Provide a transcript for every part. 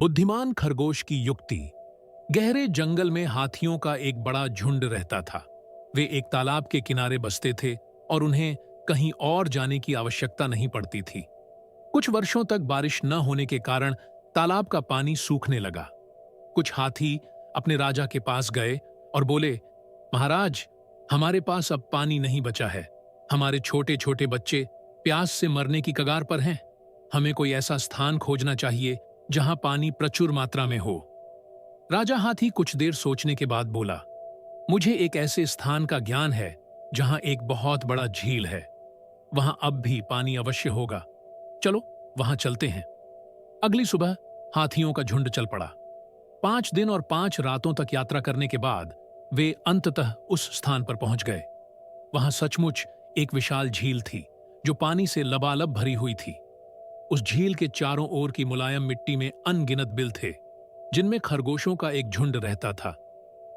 बुद्धिमान खरगोश की युक्ति। गहरे जंगल में हाथियों का एक बड़ा झुंड रहता था। वे एक तालाब के किनारे बसते थे और उन्हें कहीं और जाने की आवश्यकता नहीं पड़ती थी। कुछ वर्षों तक बारिश न होने के कारण तालाब का पानी सूखने लगा। कुछ हाथी अपने राजा के पास गए और बोले, महाराज, हमारे पास अब पानी नहीं बचा है। हमारे छोटे छोटे बच्चे प्यास से मरने की कगार पर हैं। हमें कोई ऐसा स्थान खोजना चाहिए जहां पानी प्रचुर मात्रा में हो। राजा हाथी कुछ देर सोचने के बाद बोला, मुझे एक ऐसे स्थान का ज्ञान है जहां एक बहुत बड़ा झील है। वहां अब भी पानी अवश्य होगा। चलो वहां चलते हैं। अगली सुबह हाथियों का झुंड चल पड़ा। 5 दिन और 5 रातों तक यात्रा करने के बाद वे अंततः उस स्थान पर पहुंच गए। वहां सचमुच एक विशाल झील थी जो पानी से लबालब भरी हुई थी। उस झील के चारों ओर की मुलायम मिट्टी में अनगिनत बिल थे, जिनमें खरगोशों का एक झुंड रहता था।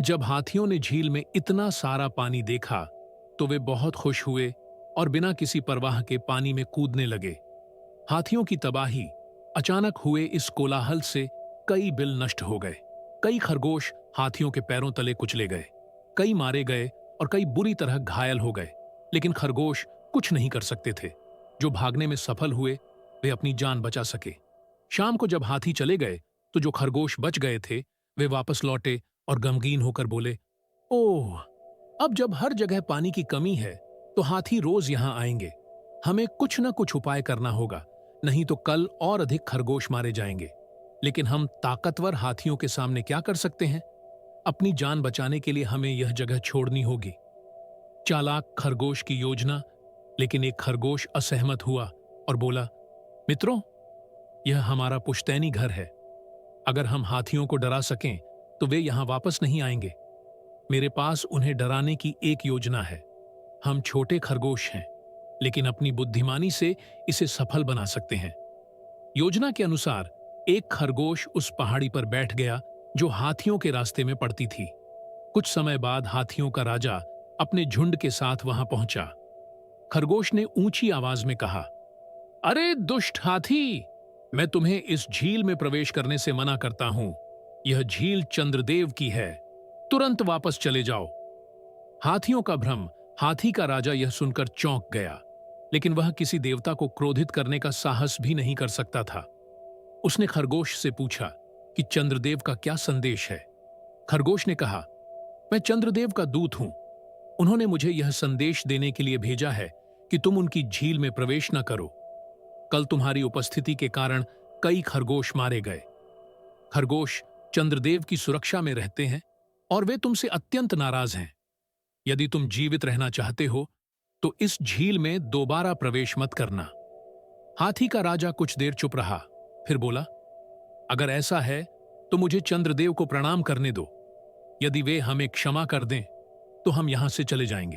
जब हाथियों ने झील में इतना सारा पानी देखा तो वे बहुत खुश हुए और बिना किसी परवाह के पानी में कूदने लगे। हाथियों की तबाही अचानक हुए इस कोलाहल से कई बिल नष्ट हो गए। कई खरगोश हाथियों के पैरों तले कुचले गए, कई मारे गए और कई बुरी तरह घायल हो गए। लेकिन खरगोश कुछ नहीं कर सकते थे। जो भागने में सफल हुए वे अपनी जान बचा सके। शाम को जब हाथी चले गए तो जो खरगोश बच गए थे वे वापस लौटे और गमगीन होकर बोले, ओह, अब जब हर जगह पानी की कमी है तो हाथी रोज यहां आएंगे। हमें कुछ न कुछ उपाय करना होगा, नहीं तो कल और अधिक खरगोश मारे जाएंगे। लेकिन हम ताकतवर हाथियों के सामने क्या कर सकते हैं? अपनी जान बचाने के लिए हमें यह जगह छोड़नी होगी। चालाक खरगोश की योजना। लेकिन एक खरगोश असहमत हुआ और बोला, मित्रों, यह हमारा पुश्तैनी घर है। अगर हम हाथियों को डरा सकें तो वे यहां वापस नहीं आएंगे। मेरे पास उन्हें डराने की एक योजना है। हम छोटे खरगोश हैं, लेकिन अपनी बुद्धिमानी से इसे सफल बना सकते हैं। योजना के अनुसार एक खरगोश उस पहाड़ी पर बैठ गया जो हाथियों के रास्ते में पड़ती थी। कुछ समय बाद हाथियों का राजा अपने झुंड के साथ वहां पहुंचा। खरगोश ने ऊंची आवाज में कहा, अरे दुष्ट हाथी, मैं तुम्हें इस झील में प्रवेश करने से मना करता हूं। यह झील चंद्रदेव की है। तुरंत वापस चले जाओ। हाथियों का भ्रम। हाथी का राजा यह सुनकर चौंक गया, लेकिन वह किसी देवता को क्रोधित करने का साहस भी नहीं कर सकता था। उसने खरगोश से पूछा कि चंद्रदेव का क्या संदेश है। खरगोश ने कहा, मैं चंद्रदेव का दूत हूं। उन्होंने मुझे यह संदेश देने के लिए भेजा है कि तुम उनकी झील में प्रवेश न करो। कल तुम्हारी उपस्थिति के कारण कई खरगोश मारे गए। खरगोश चंद्रदेव की सुरक्षा में रहते हैं और वे तुमसे अत्यंत नाराज हैं। यदि तुम जीवित रहना चाहते हो तो इस झील में दोबारा प्रवेश मत करना। हाथी का राजा कुछ देर चुप रहा, फिर बोला, अगर ऐसा है तो मुझे चंद्रदेव को प्रणाम करने दो। यदि वे हमें क्षमा कर दें तो हम यहां से चले जाएंगे।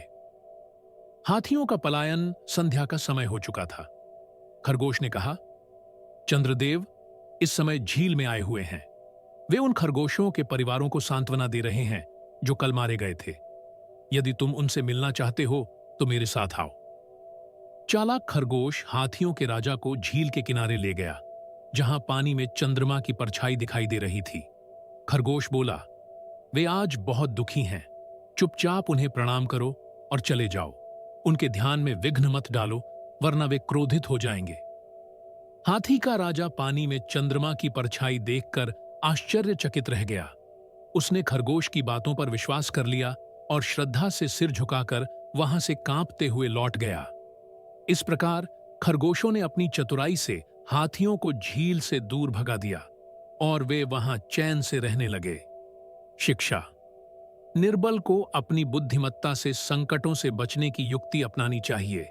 हाथियों का पलायन संध्या का समय हो चुका था। खरगोश ने कहा, चंद्रदेव इस समय झील में आए हुए हैं। वे उन खरगोशों के परिवारों को सांत्वना दे रहे हैं जो कल मारे गए थे। यदि तुम उनसे मिलना चाहते हो तो मेरे साथ आओ। चालाक खरगोश हाथियों के राजा को झील के किनारे ले गया, जहां पानी में चंद्रमा की परछाई दिखाई दे रही थी। खरगोश बोला, वे आज बहुत दुखी हैं। चुपचाप उन्हें प्रणाम करो और चले जाओ। उनके ध्यान में विघ्न मत डालो, वरना वे क्रोधित हो जाएंगे। हाथी का राजा पानी में चंद्रमा की परछाई देखकर आश्चर्यचकित रह गया। उसने खरगोश की बातों पर विश्वास कर लिया और श्रद्धा से सिर झुकाकर वहां से कांपते हुए लौट गया। इस प्रकार खरगोशों ने अपनी चतुराई से हाथियों को झील से दूर भगा दिया और वे वहां चैन से रहने लगे। शिक्षा। निर्बल को अपनी बुद्धिमत्ता से संकटों से बचने की युक्ति अपनानी चाहिए।